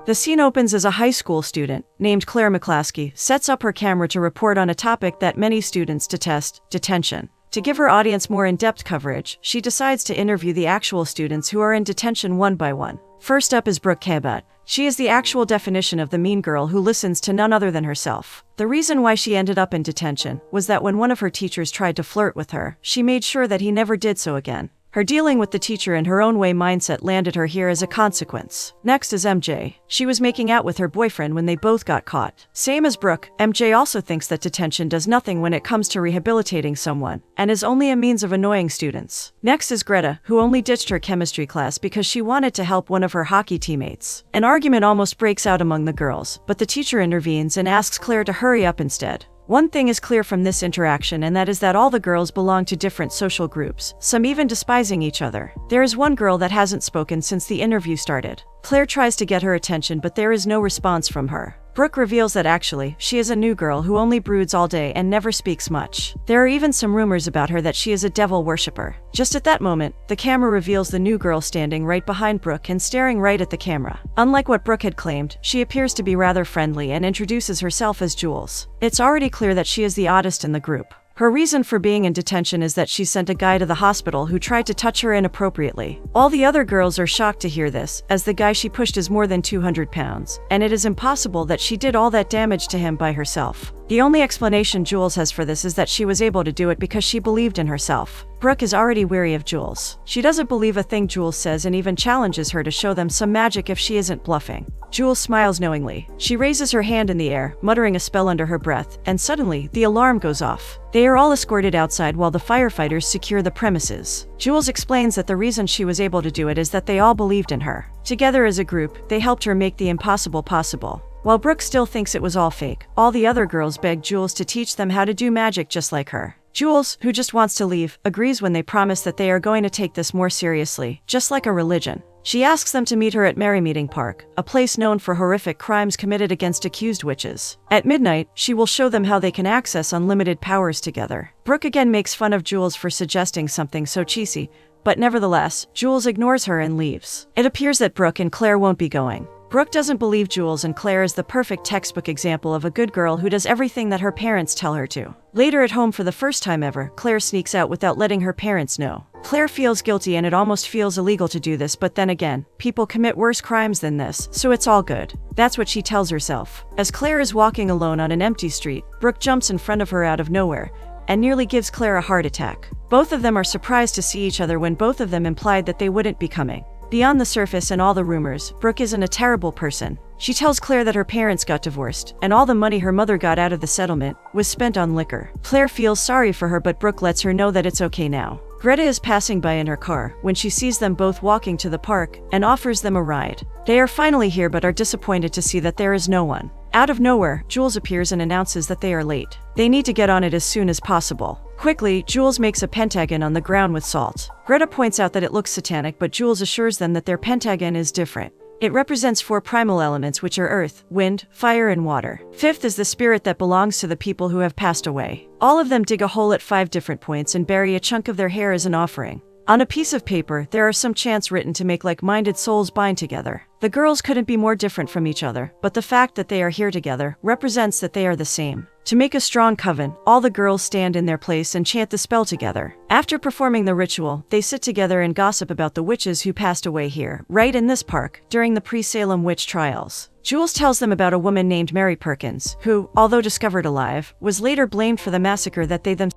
The scene opens as a high school student, named Claire McClaskey, sets up her camera to report on a topic that many students detest: detention. To give her audience more in-depth coverage, she decides to interview the actual students who are in detention one by one. First up is Brooke Cabot. She is the actual definition of the mean girl who listens to none other than herself. The reason why she ended up in detention was that when one of her teachers tried to flirt with her, she made sure that he never did so again. Her dealing with the teacher in her own way mindset landed her here as a consequence. Next is MJ. She was making out with her boyfriend when they both got caught. Same as Brooke, MJ also thinks that detention does nothing when it comes to rehabilitating someone, and is only a means of annoying students. Next is Greta, who only ditched her chemistry class because she wanted to help one of her hockey teammates. An argument almost breaks out among the girls, but the teacher intervenes and asks Claire to hurry up instead. One thing is clear from this interaction, and that is that all the girls belong to different social groups, some even despising each other. There is one girl that hasn't spoken since the interview started. Claire tries to get her attention, but there is no response from her. Brooke reveals that actually, she is a new girl who only broods all day and never speaks much. There are even some rumors about her that she is a devil worshipper. Just at that moment, the camera reveals the new girl standing right behind Brooke and staring right at the camera. Unlike what Brooke had claimed, she appears to be rather friendly and introduces herself as Jules. It's already clear that she is the oddest in the group. Her reason for being in detention is that she sent a guy to the hospital who tried to touch her inappropriately. All the other girls are shocked to hear this, as the guy she pushed is more than 200 pounds, and it is impossible that she did all that damage to him by herself. The only explanation Jules has for this is that she was able to do it because she believed in herself. Brooke is already weary of Jules. She doesn't believe a thing Jules says and even challenges her to show them some magic if she isn't bluffing. Jules smiles knowingly. She raises her hand in the air, muttering a spell under her breath, and suddenly, the alarm goes off. They are all escorted outside while the firefighters secure the premises. Jules explains that the reason she was able to do it is that they all believed in her. Together as a group, they helped her make the impossible possible. While Brooke still thinks it was all fake, all the other girls beg Jules to teach them how to do magic just like her. Jules, who just wants to leave, agrees when they promise that they are going to take this more seriously, just like a religion. She asks them to meet her at Merrymeeting Park, a place known for horrific crimes committed against accused witches. At midnight, she will show them how they can access unlimited powers together. Brooke again makes fun of Jules for suggesting something so cheesy, but nevertheless, Jules ignores her and leaves. It appears that Brooke and Claire won't be going. Brooke doesn't believe Jules, and Claire is the perfect textbook example of a good girl who does everything that her parents tell her to. Later at home, for the first time ever, Claire sneaks out without letting her parents know. Claire feels guilty and it almost feels illegal to do this, but then again, people commit worse crimes than this, so it's all good. That's what she tells herself. As Claire is walking alone on an empty street, Brooke jumps in front of her out of nowhere and nearly gives Claire a heart attack. Both of them are surprised to see each other when both of them implied that they wouldn't be coming. Beyond the surface and all the rumors, Brooke isn't a terrible person. She tells Claire that her parents got divorced, and all the money her mother got out of the settlement was spent on liquor. Claire feels sorry for her, but Brooke lets her know that it's okay now. Greta is passing by in her car when she sees them both walking to the park and offers them a ride. They are finally here but are disappointed to see that there is no one. Out of nowhere, Jules appears and announces that they are late. They need to get on it as soon as possible. Quickly, Jules makes a pentagon on the ground with salt. Greta points out that it looks satanic, but Jules assures them that their pentagon is different. It represents 4 primal elements, which are earth, wind, fire, and water. 5th is the spirit that belongs to the people who have passed away. All of them dig a hole at 5 different points and bury a chunk of their hair as an offering. On a piece of paper, there are some chants written to make like-minded souls bind together. The girls couldn't be more different from each other, but the fact that they are here together represents that they are the same. To make a strong coven, all the girls stand in their place and chant the spell together. After performing the ritual, they sit together and gossip about the witches who passed away here, right in this park, during the pre-Salem witch trials. Jules tells them about a woman named Mary Perkins, who, although discovered alive, was later blamed for the massacre that they themselves.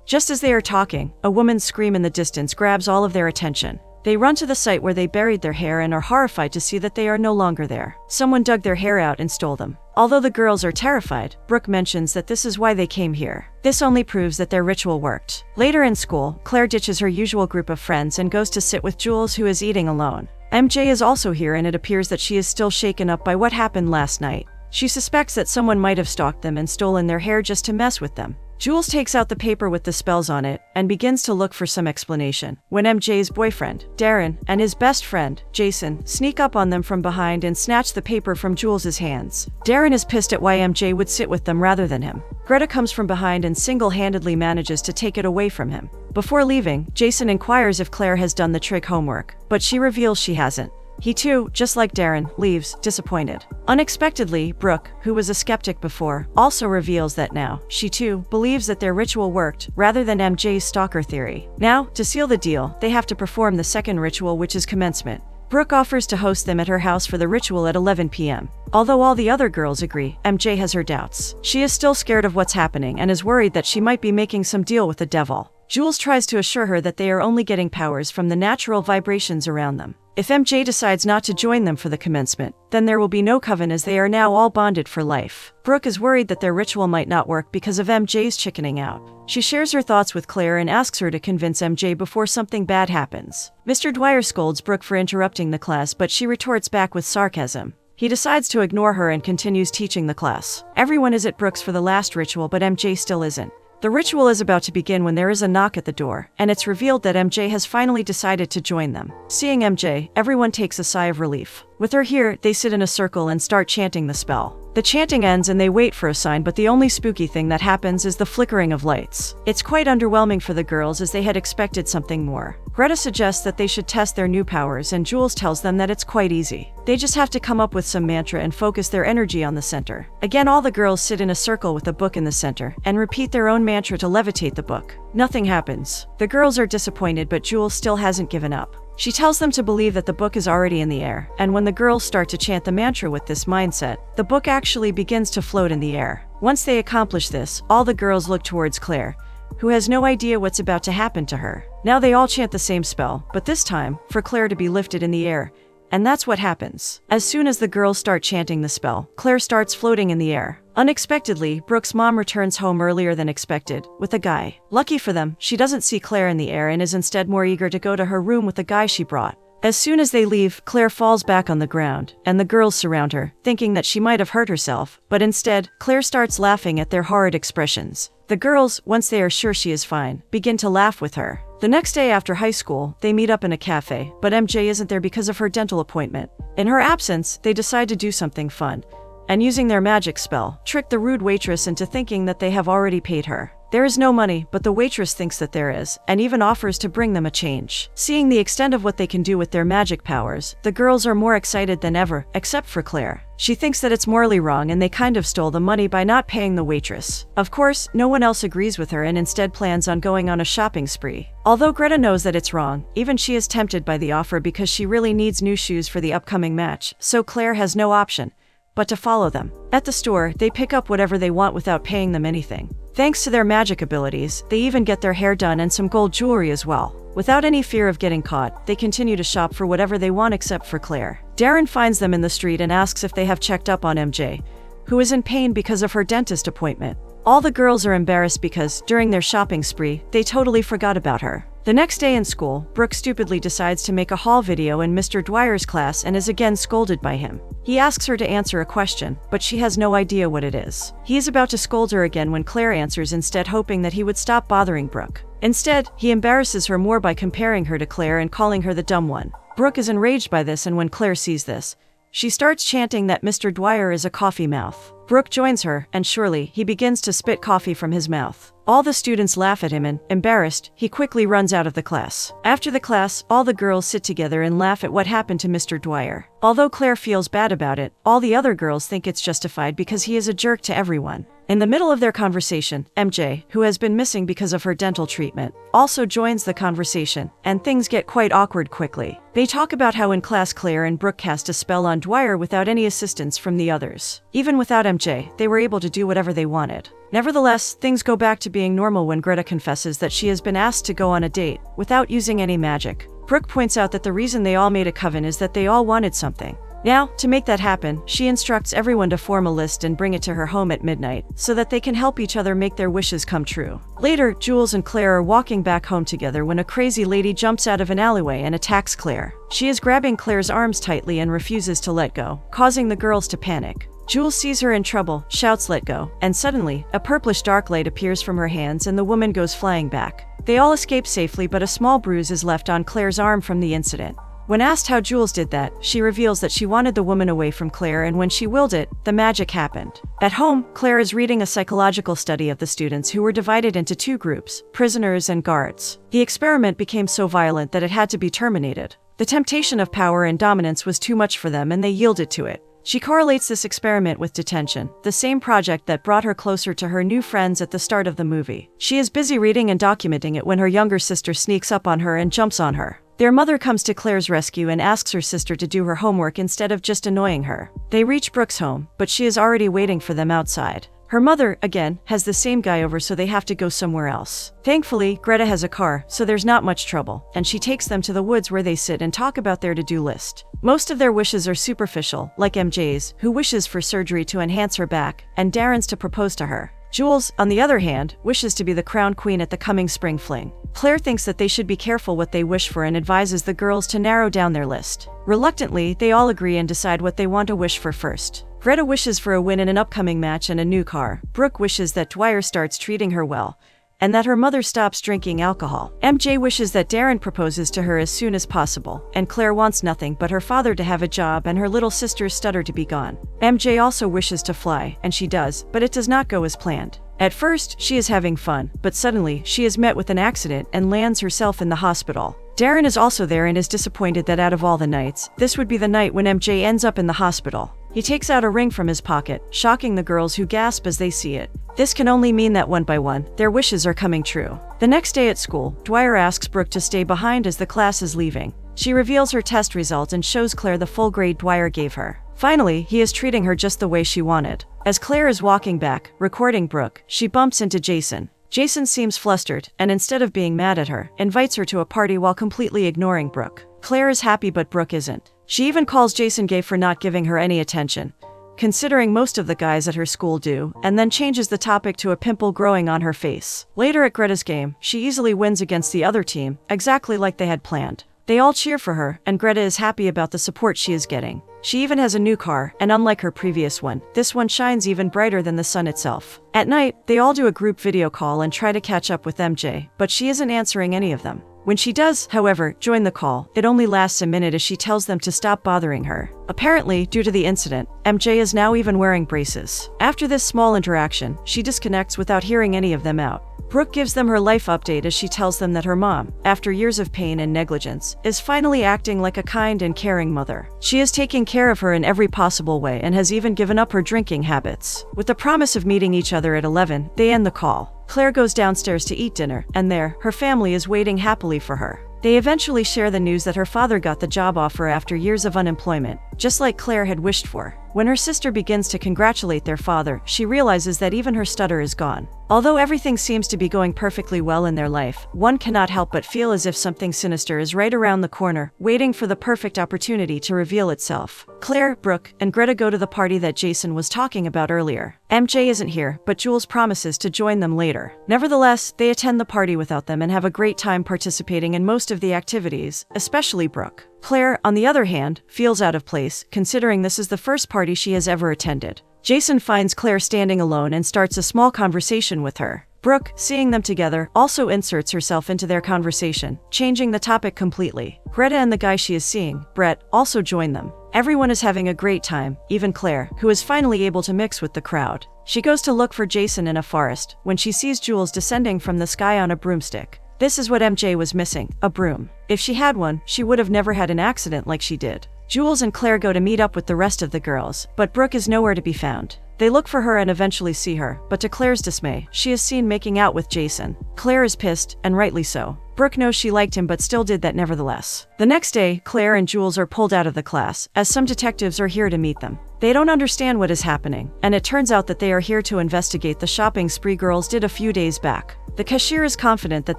Just as they are talking, a woman's scream in the distance grabs all of their attention. They run to the site where they buried their hair and are horrified to see that they are no longer there. Someone dug their hair out and stole them. Although the girls are terrified, Brooke mentions that this is why they came here. This only proves that their ritual worked. Later in school, Claire ditches her usual group of friends and goes to sit with Jules, who is eating alone. MJ is also here, and it appears that she is still shaken up by what happened last night. She suspects that someone might have stalked them and stolen their hair just to mess with them. Jules takes out the paper with the spells on it and begins to look for some explanation, when MJ's boyfriend, Darren, and his best friend, Jason, sneak up on them from behind and snatch the paper from Jules's hands. Darren is pissed at why MJ would sit with them rather than him. Greta comes from behind and single-handedly manages to take it away from him. Before leaving, Jason inquires if Claire has done the trig homework, but she reveals she hasn't. He too, just like Darren, leaves, disappointed. Unexpectedly, Brooke, who was a skeptic before, also reveals that now, she too, believes that their ritual worked, rather than MJ's stalker theory. Now, to seal the deal, they have to perform the second ritual, which is commencement. Brooke offers to host them at her house for the ritual at 11 p.m. Although all the other girls agree, MJ has her doubts. She is still scared of what's happening and is worried that she might be making some deal with the devil. Jules tries to assure her that they are only getting powers from the natural vibrations around them. If MJ decides not to join them for the commencement, then there will be no coven as they are now all bonded for life. Brooke is worried that their ritual might not work because of MJ's chickening out. She shares her thoughts with Claire and asks her to convince MJ before something bad happens. Mr. Dwyer scolds Brooke for interrupting the class, but she retorts back with sarcasm. He decides to ignore her and continues teaching the class. Everyone is at Brooke's for the last ritual, but MJ still isn't. The ritual is about to begin when there is a knock at the door, and it's revealed that MJ has finally decided to join them. Seeing MJ, everyone takes a sigh of relief. With her here, they sit in a circle and start chanting the spell. The chanting ends and they wait for a sign, but the only spooky thing that happens is the flickering of lights. It's quite underwhelming for the girls as they had expected something more. Greta suggests that they should test their new powers, and Jules tells them that it's quite easy. They just have to come up with some mantra and focus their energy on the center. Again, all the girls sit in a circle with a book in the center and repeat their own mantra to levitate the book. Nothing happens. The girls are disappointed, but Jules still hasn't given up. She tells them to believe that the book is already in the air, and when the girls start to chant the mantra with this mindset, the book actually begins to float in the air. Once they accomplish this, all the girls look towards Claire, who has no idea what's about to happen to her. Now they all chant the same spell, but this time, for Claire to be lifted in the air. And that's what happens. As soon as the girls start chanting the spell, Claire starts floating in the air. Unexpectedly, Brooke's mom returns home earlier than expected, with a guy. Lucky for them, she doesn't see Claire in the air and is instead more eager to go to her room with the guy she brought. As soon as they leave, Claire falls back on the ground, and the girls surround her, thinking that she might have hurt herself, but instead, Claire starts laughing at their horrid expressions. The girls, once they are sure she is fine, begin to laugh with her. The next day after high school, they meet up in a cafe, but MJ isn't there because of her dental appointment. In her absence, they decide to do something fun, and using their magic spell, trick the rude waitress into thinking that they have already paid her. There is no money, but the waitress thinks that there is, and even offers to bring them a change. Seeing the extent of what they can do with their magic powers, the girls are more excited than ever, except for Claire. She thinks that it's morally wrong and they kind of stole the money by not paying the waitress. Of course, no one else agrees with her and instead plans on going on a shopping spree. Although Greta knows that it's wrong, even she is tempted by the offer because she really needs new shoes for the upcoming match, so Claire has no option but to follow them. At the store, they pick up whatever they want without paying them anything. Thanks to their magic abilities, they even get their hair done and some gold jewelry as well. Without any fear of getting caught, they continue to shop for whatever they want except for Claire. Darren finds them in the street and asks if they have checked up on MJ, who is in pain because of her dentist appointment. All the girls are embarrassed because, during their shopping spree, they totally forgot about her. The next day in school, Brooke stupidly decides to make a haul video in Mr. Dwyer's class and is again scolded by him. He asks her to answer a question, but she has no idea what it is. He is about to scold her again when Claire answers, instead hoping that he would stop bothering Brooke. Instead, he embarrasses her more by comparing her to Claire and calling her the dumb one. Brooke is enraged by this, and when Claire sees this, she starts chanting that Mr. Dwyer is a coffee mouth. Brooke joins her, and surely, he begins to spit coffee from his mouth. All the students laugh at him and, embarrassed, he quickly runs out of the class. After the class, all the girls sit together and laugh at what happened to Mr. Dwyer. Although Claire feels bad about it, all the other girls think it's justified because he is a jerk to everyone. In the middle of their conversation, MJ, who has been missing because of her dental treatment, also joins the conversation, and things get quite awkward quickly. They talk about how in class Claire and Brooke cast a spell on Dwyer without any assistance from the others. Even without MJ, they were able to do whatever they wanted. Nevertheless, things go back to being normal when Greta confesses that she has been asked to go on a date, without using any magic. Brooke points out that the reason they all made a coven is that they all wanted something. Now, to make that happen, she instructs everyone to form a list and bring it to her home at midnight, so that they can help each other make their wishes come true. Later, Jules and Claire are walking back home together when a crazy lady jumps out of an alleyway and attacks Claire. She is grabbing Claire's arms tightly and refuses to let go, causing the girls to panic. Jules sees her in trouble, shouts "let go," and suddenly, a purplish dark light appears from her hands and the woman goes flying back. They all escape safely, but a small bruise is left on Claire's arm from the incident. When asked how Jules did that, she reveals that she wanted the woman away from Claire, and when she willed it, the magic happened. At home, Claire is reading a psychological study of the students who were divided into two groups, prisoners and guards. The experiment became so violent that it had to be terminated. The temptation of power and dominance was too much for them and they yielded to it. She correlates this experiment with detention, the same project that brought her closer to her new friends at the start of the movie. She is busy reading and documenting it when her younger sister sneaks up on her and jumps on her. Their mother comes to Claire's rescue and asks her sister to do her homework instead of just annoying her. They reach Brooke's home, but she is already waiting for them outside. Her mother, again, has the same guy over, so they have to go somewhere else. Thankfully, Greta has a car, so there's not much trouble, and she takes them to the woods where they sit and talk about their to-do list. Most of their wishes are superficial, like MJ's, who wishes for surgery to enhance her back, and Darren's to propose to her. Jules, on the other hand, wishes to be the crowned queen at the coming spring fling. Claire thinks that they should be careful what they wish for and advises the girls to narrow down their list. Reluctantly, they all agree and decide what they want to wish for first. Greta wishes for a win in an upcoming match and a new car. Brooke wishes that Dwyer starts treating her well, and that her mother stops drinking alcohol. MJ wishes that Darren proposes to her as soon as possible, and Claire wants nothing but her father to have a job and her little sister's stutter to be gone. MJ also wishes to fly, and she does, but it does not go as planned. At first, she is having fun, but suddenly, she is met with an accident and lands herself in the hospital. Darren is also there and is disappointed that out of all the nights, this would be the night when MJ ends up in the hospital. He takes out a ring from his pocket, shocking the girls who gasp as they see it. This can only mean that one by one, their wishes are coming true. The next day at school, Dwyer asks Brooke to stay behind as the class is leaving. She reveals her test result and shows Claire the full grade Dwyer gave her. Finally, he is treating her just the way she wanted. As Claire is walking back, recording Brooke, she bumps into Jason. Jason seems flustered, and instead of being mad at her, invites her to a party while completely ignoring Brooke. Claire is happy but Brooke isn't. She even calls Jason gay for not giving her any attention, considering most of the guys at her school do, and then changes the topic to a pimple growing on her face. Later at Greta's game, she easily wins against the other team, exactly like they had planned. They all cheer for her, and Greta is happy about the support she is getting. She even has a new car, and unlike her previous one, this one shines even brighter than the sun itself. At night, they all do a group video call and try to catch up with MJ, but she isn't answering any of them. When she does, however, join the call, it only lasts a minute as she tells them to stop bothering her. Apparently, due to the incident, MJ is now even wearing braces. After this small interaction, she disconnects without hearing any of them out. Brooke gives them her life update as she tells them that her mom, after years of pain and negligence, is finally acting like a kind and caring mother. She is taking care of her in every possible way and has even given up her drinking habits. With the promise of meeting each other at 11, they end the call. Claire goes downstairs to eat dinner, and there, her family is waiting happily for her. They eventually share the news that her father got the job offer after years of unemployment, just like Claire had wished for. When her sister begins to congratulate their father, she realizes that even her stutter is gone. Although everything seems to be going perfectly well in their life, one cannot help but feel as if something sinister is right around the corner, waiting for the perfect opportunity to reveal itself. Claire, Brooke, and Greta go to the party that Jason was talking about earlier. MJ isn't here, but Jules promises to join them later. Nevertheless, they attend the party without them and have a great time participating in most of the activities, especially Brooke. Claire, on the other hand, feels out of place, considering this is the first party she has ever attended. Jason finds Claire standing alone and starts a small conversation with her. Brooke, seeing them together, also inserts herself into their conversation, changing the topic completely. Greta and the guy she is seeing, Brett, also join them. Everyone is having a great time, even Claire, who is finally able to mix with the crowd. She goes to look for Jason in a forest, when she sees Jules descending from the sky on a broomstick. This is what MJ was missing, a broom. If she had one, she would have never had an accident like she did. Jules and Claire go to meet up with the rest of the girls, but Brooke is nowhere to be found. They look for her and eventually see her, but to Claire's dismay, she is seen making out with Jason. Claire is pissed, and rightly so. Brooke knows she liked him but still did that nevertheless. The next day, Claire and Jules are pulled out of the class, as some detectives are here to meet them. They don't understand what is happening, and it turns out that they are here to investigate the shopping spree girls did a few days back. The cashier is confident that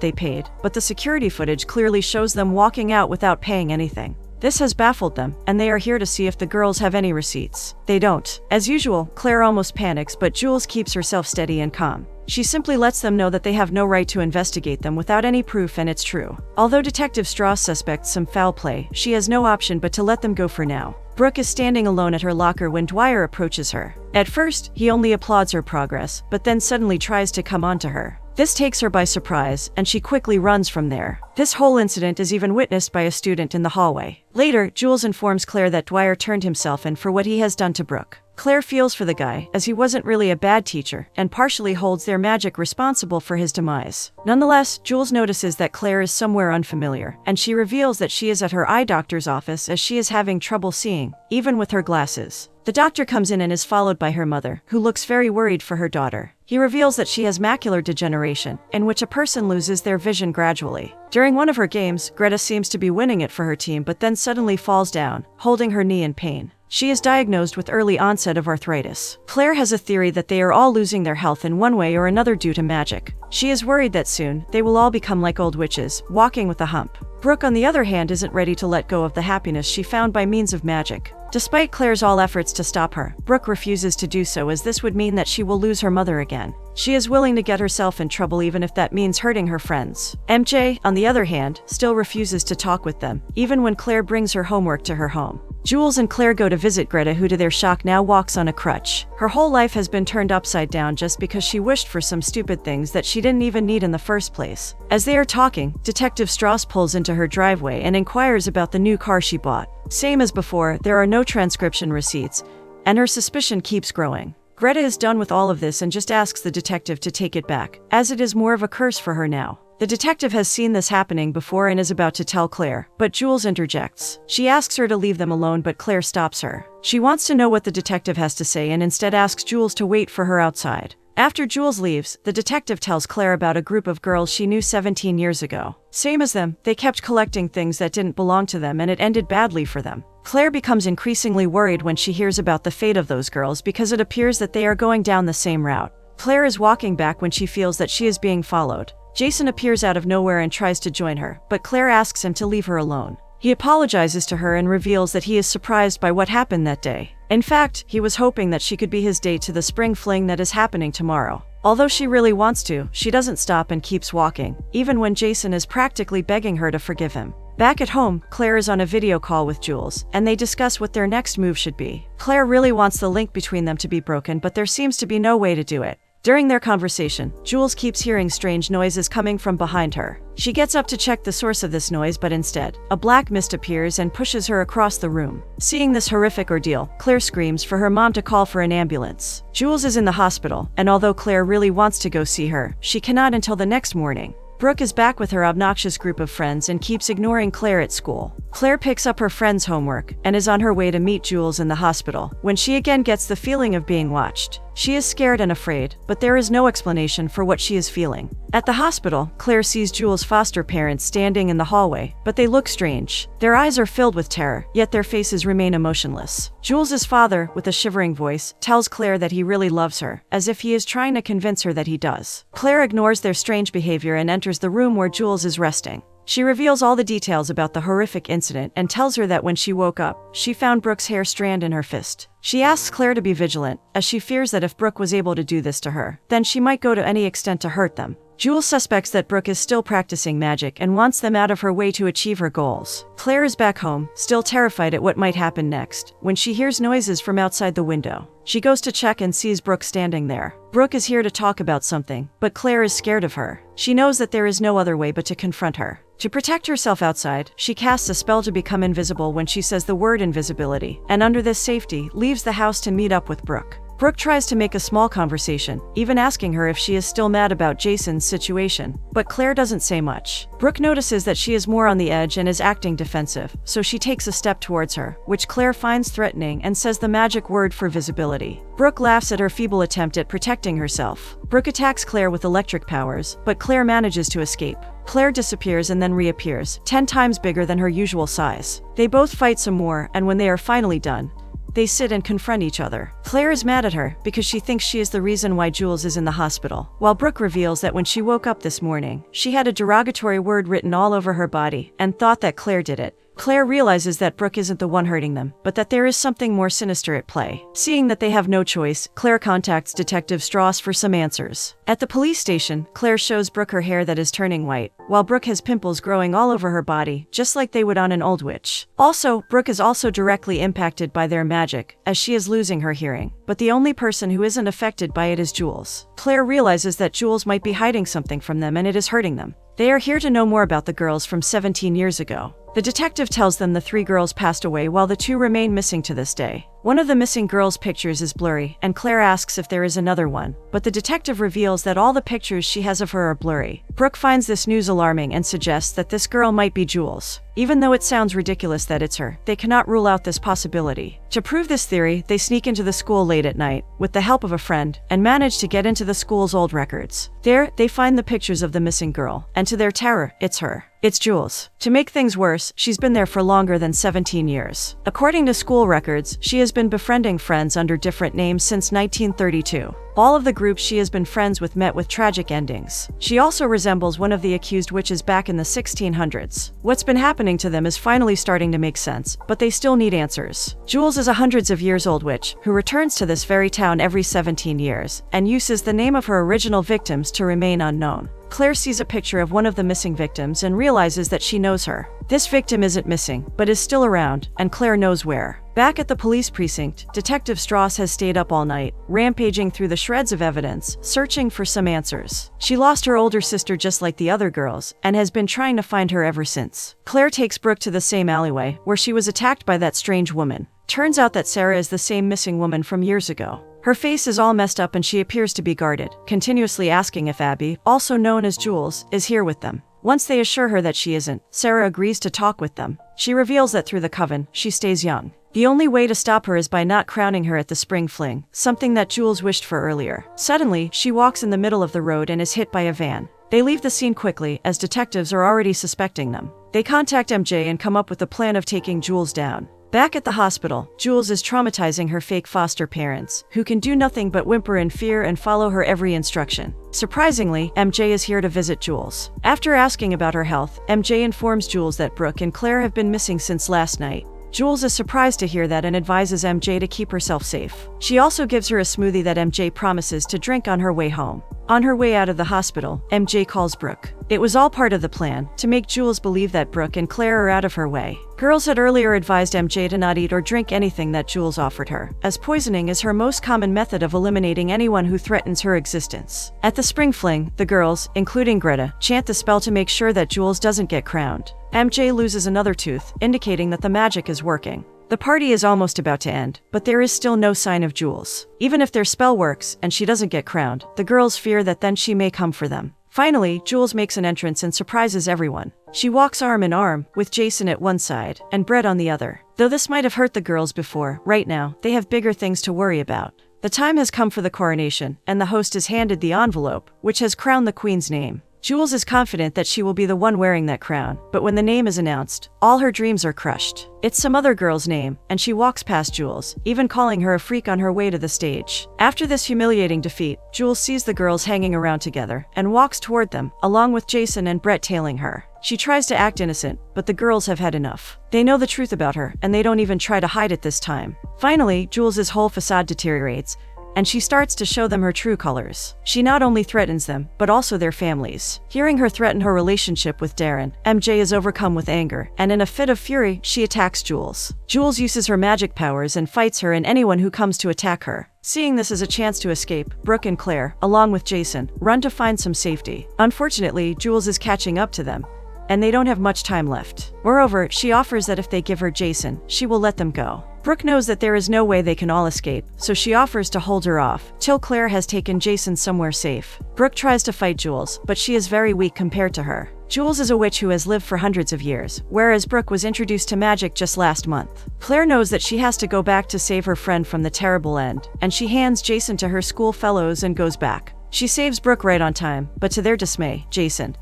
they paid, but the security footage clearly shows them walking out without paying anything. This has baffled them, and they are here to see if the girls have any receipts. They don't. As usual, Claire almost panics, but Jules keeps herself steady and calm. She simply lets them know that they have no right to investigate them without any proof, and it's true. Although Detective Strauss suspects some foul play, she has no option but to let them go for now. Brooke is standing alone at her locker when Dwyer approaches her. At first, he only applauds her progress, but then suddenly tries to come onto her. This takes her by surprise, and she quickly runs from there. This whole incident is even witnessed by a student in the hallway. Later, Jules informs Claire that Dwyer turned himself in for what he has done to Brooke. Claire feels for the guy, as he wasn't really a bad teacher, and partially holds their magic responsible for his demise. Nonetheless, Jules notices that Claire is somewhere unfamiliar, and she reveals that she is at her eye doctor's office as she is having trouble seeing, even with her glasses. The doctor comes in and is followed by her mother, who looks very worried for her daughter. He reveals that she has macular degeneration, in which a person loses their vision gradually. During one of her games, Greta seems to be winning it for her team but then suddenly falls down, holding her knee in pain. She is diagnosed with early onset of arthritis. Claire has a theory that they are all losing their health in one way or another due to magic. She is worried that soon, they will all become like old witches, walking with a hump. Brooke, on the other hand, isn't ready to let go of the happiness she found by means of magic. Despite Claire's all efforts to stop her, Brooke refuses to do so, as this would mean that she will lose her mother again. She is willing to get herself in trouble even if that means hurting her friends. MJ, on the other hand, still refuses to talk with them, even when Claire brings her homework to her home. Jules and Claire go to visit Greta, who to their shock now walks on a crutch. Her whole life has been turned upside down just because she wished for some stupid things that she didn't even need in the first place. As they are talking, Detective Strauss pulls into her driveway and inquires about the new car she bought. Same as before, there are no transcription receipts, and her suspicion keeps growing. Greta is done with all of this and just asks the detective to take it back, as it is more of a curse for her now. The detective has seen this happening before and is about to tell Claire, but Jules interjects. She asks her to leave them alone, but Claire stops her. She wants to know what the detective has to say and instead asks Jules to wait for her outside. After Jules leaves, the detective tells Claire about a group of girls she knew 17 years ago. Same as them, they kept collecting things that didn't belong to them and it ended badly for them. Claire becomes increasingly worried when she hears about the fate of those girls because it appears that they are going down the same route. Claire is walking back when she feels that she is being followed. Jason appears out of nowhere and tries to join her, but Claire asks him to leave her alone. He apologizes to her and reveals that he is surprised by what happened that day. In fact, he was hoping that she could be his date to the spring fling that is happening tomorrow. Although she really wants to, she doesn't stop and keeps walking, even when Jason is practically begging her to forgive him. Back at home, Claire is on a video call with Jules, and they discuss what their next move should be. Claire really wants the link between them to be broken, but there seems to be no way to do it. During their conversation, Jules keeps hearing strange noises coming from behind her. She gets up to check the source of this noise, but instead, a black mist appears and pushes her across the room. Seeing this horrific ordeal, Claire screams for her mom to call for an ambulance. Jules is in the hospital, and although Claire really wants to go see her, she cannot until the next morning. Brooke is back with her obnoxious group of friends and keeps ignoring Claire at school. Claire picks up her friend's homework and is on her way to meet Jules in the hospital when she again gets the feeling of being watched. She is scared and afraid, but there is no explanation for what she is feeling. At the hospital, Claire sees Jules' foster parents standing in the hallway, but they look strange. Their eyes are filled with terror, yet their faces remain emotionless. Jules' father, with a shivering voice, tells Claire that he really loves her, as if he is trying to convince her that he does. Claire ignores their strange behavior and enters the room where Jules is resting. She reveals all the details about the horrific incident and tells her that when she woke up, she found Brooke's hair strand in her fist. She asks Claire to be vigilant, as she fears that if Brooke was able to do this to her, then she might go to any extent to hurt them. Jules suspects that Brooke is still practicing magic and wants them out of her way to achieve her goals. Claire is back home, still terrified at what might happen next, when she hears noises from outside the window. She goes to check and sees Brooke standing there. Brooke is here to talk about something, but Claire is scared of her. She knows that there is no other way but to confront her. To protect herself outside, she casts a spell to become invisible when she says the word invisibility, and under this safety, leaves the house to meet up with Brooke. Brooke tries to make a small conversation, even asking her if she is still mad about Jason's situation, but Claire doesn't say much. Brooke notices that she is more on the edge and is acting defensive, so she takes a step towards her, which Claire finds threatening and says the magic word for visibility. Brooke laughs at her feeble attempt at protecting herself. Brooke attacks Claire with electric powers, but Claire manages to escape. Claire disappears and then reappears, 10 times bigger than her usual size. They both fight some more, and when they are finally done, they sit and confront each other. Claire is mad at her because she thinks she is the reason why Jules is in the hospital, while Brooke reveals that when she woke up this morning, she had a derogatory word written all over her body and thought that Claire did it. Claire realizes that Brooke isn't the one hurting them, but that there is something more sinister at play. Seeing that they have no choice, Claire contacts Detective Strauss for some answers. At the police station, Claire shows Brooke her hair that is turning white, while Brooke has pimples growing all over her body, just like they would on an old witch. Also, Brooke is also directly impacted by their magic, as she is losing her hearing. But the only person who isn't affected by it is Jules. Claire realizes that Jules might be hiding something from them and it is hurting them. They are here to know more about the girls from 17 years ago. The detective tells them the 3 girls passed away while the 2 remain missing to this day. One of the missing girls' pictures is blurry, and Claire asks if there is another one, but the detective reveals that all the pictures she has of her are blurry. Brooke finds this news alarming and suggests that this girl might be Jules. Even though it sounds ridiculous that it's her, they cannot rule out this possibility. To prove this theory, they sneak into the school late at night, with the help of a friend, and manage to get into the school's old records. There, they find the pictures of the missing girl, and to their terror, it's her. It's Jules. To make things worse, she's been there for longer than 17 years. According to school records, she has been befriending friends under different names since 1932. All of the groups she has been friends with met with tragic endings. She also resembles one of the accused witches back in the 1600s. What's been happening to them is finally starting to make sense, but they still need answers. Jules is a hundreds of years old witch who returns to this very town every 17 years and uses the name of her original victims to remain unknown. Claire sees a picture of one of the missing victims and realizes that she knows her. This victim isn't missing, but is still around, and Claire knows where. Back at the police precinct, Detective Strauss has stayed up all night, rampaging through the shreds of evidence, searching for some answers. She lost her older sister just like the other girls, and has been trying to find her ever since. Claire takes Brooke to the same alleyway, where she was attacked by that strange woman. Turns out that Sarah is the same missing woman from years ago. Her face is all messed up and she appears to be guarded, continuously asking if Abby, also known as Jules, is here with them. Once they assure her that she isn't, Sarah agrees to talk with them. She reveals that through the coven, she stays young. The only way to stop her is by not crowning her at the spring fling, something that Jules wished for earlier. Suddenly, she walks in the middle of the road and is hit by a van. They leave the scene quickly, as detectives are already suspecting them. They contact MJ and come up with a plan of taking Jules down. Back at the hospital, Jules is traumatizing her fake foster parents, who can do nothing but whimper in fear and follow her every instruction. Surprisingly, MJ is here to visit Jules. After asking about her health, MJ informs Jules that Brooke and Claire have been missing since last night. Jules is surprised to hear that and advises MJ to keep herself safe. She also gives her a smoothie that MJ promises to drink on her way home. On her way out of the hospital, MJ calls Brooke. It was all part of the plan, to make Jules believe that Brooke and Claire are out of her way. Girls had earlier advised MJ to not eat or drink anything that Jules offered her, as poisoning is her most common method of eliminating anyone who threatens her existence. At the spring fling, the girls, including Greta, chant the spell to make sure that Jules doesn't get crowned. MJ loses another tooth, indicating that the magic is working. The party is almost about to end, but there is still no sign of Jules. Even if their spell works and she doesn't get crowned, the girls fear that then she may come for them. Finally, Jules makes an entrance and surprises everyone. She walks arm in arm, with Jason at one side and Brett on the other. Though this might have hurt the girls before, right now, they have bigger things to worry about. The time has come for the coronation, and the host is handed the envelope, which has crowned the queen's name. Jules is confident that she will be the one wearing that crown, but when the name is announced, all her dreams are crushed. It's some other girl's name, and she walks past Jules, even calling her a freak on her way to the stage. After this humiliating defeat, Jules sees the girls hanging around together, and walks toward them, along with Jason and Brett tailing her. She tries to act innocent, but the girls have had enough. They know the truth about her, and they don't even try to hide it this time. Finally, Jules's whole facade deteriorates, and she starts to show them her true colors. She not only threatens them, but also their families. Hearing her threaten her relationship with Darren, MJ is overcome with anger, and in a fit of fury, she attacks Jules. Jules uses her magic powers and fights her and anyone who comes to attack her. Seeing this as a chance to escape, Brooke and Claire, along with Jason, run to find some safety. Unfortunately, Jules is catching up to them, and they don't have much time left. Moreover, she offers that if they give her Jason, she will let them go. Brooke knows that there is no way they can all escape, so she offers to hold her off, till Claire has taken Jason somewhere safe. Brooke tries to fight Jules, but she is very weak compared to her. Jules is a witch who has lived for hundreds of years, whereas Brooke was introduced to magic just last month. Claire knows that she has to go back to save her friend from the terrible end, and she hands Jason to her school fellows and goes back. She saves Brooke right on time, but to their dismay, Jason,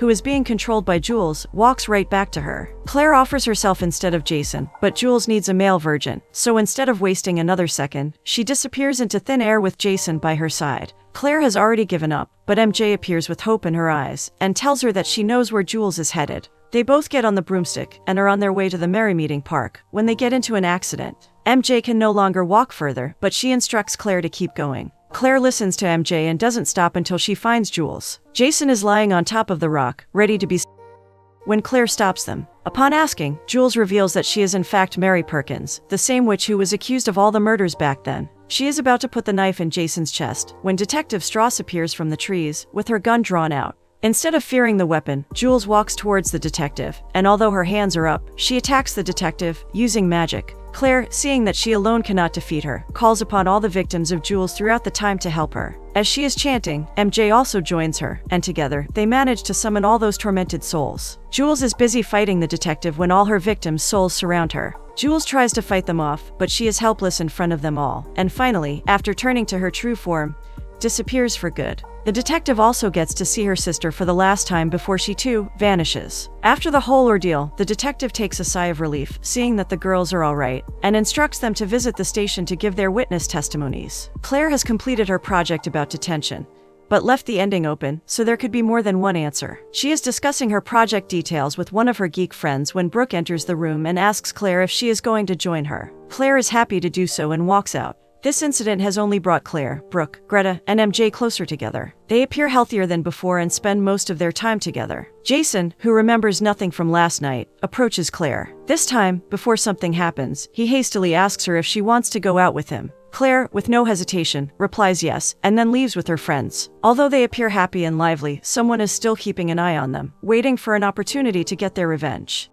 who is being controlled by Jules, walks right back to her. Claire offers herself instead of Jason, but Jules needs a male virgin, so instead of wasting another second, she disappears into thin air with Jason by her side. Claire has already given up, but MJ appears with hope in her eyes, and tells her that she knows where Jules is headed. They both get on the broomstick, and are on their way to the Merrymeeting Park, when they get into an accident. MJ can no longer walk further, but she instructs Claire to keep going. Claire listens to MJ and doesn't stop until she finds Jules. Jason is lying on top of the rock, ready to be when Claire stops them. Upon asking, Jules reveals that she is in fact Mary Perkins, the same witch who was accused of all the murders back then. She is about to put the knife in Jason's chest, when Detective Strauss appears from the trees, with her gun drawn out. Instead of fearing the weapon, Jules walks towards the detective, and although her hands are up, she attacks the detective, using magic. Claire, seeing that she alone cannot defeat her, calls upon all the victims of Jules throughout the time to help her. As she is chanting, MJ also joins her, and together, they manage to summon all those tormented souls. Jules is busy fighting the detective when all her victims' souls surround her. Jules tries to fight them off, but she is helpless in front of them all, and finally, after turning to her true form, disappears for good. The detective also gets to see her sister for the last time before she too vanishes. After the whole ordeal, the detective takes a sigh of relief, seeing that the girls are all right, and instructs them to visit the station to give their witness testimonies. Claire has completed her project about detention, but left the ending open, so there could be more than one answer. She is discussing her project details with one of her geek friends when Brooke enters the room and asks Claire if she is going to join her. Claire is happy to do so and walks out. This incident has only brought Claire, Brooke, Greta, and MJ closer together. They appear healthier than before and spend most of their time together. Jason, who remembers nothing from last night, approaches Claire. This time, before something happens, he hastily asks her if she wants to go out with him. Claire, with no hesitation, replies yes, and then leaves with her friends. Although they appear happy and lively, someone is still keeping an eye on them, waiting for an opportunity to get their revenge.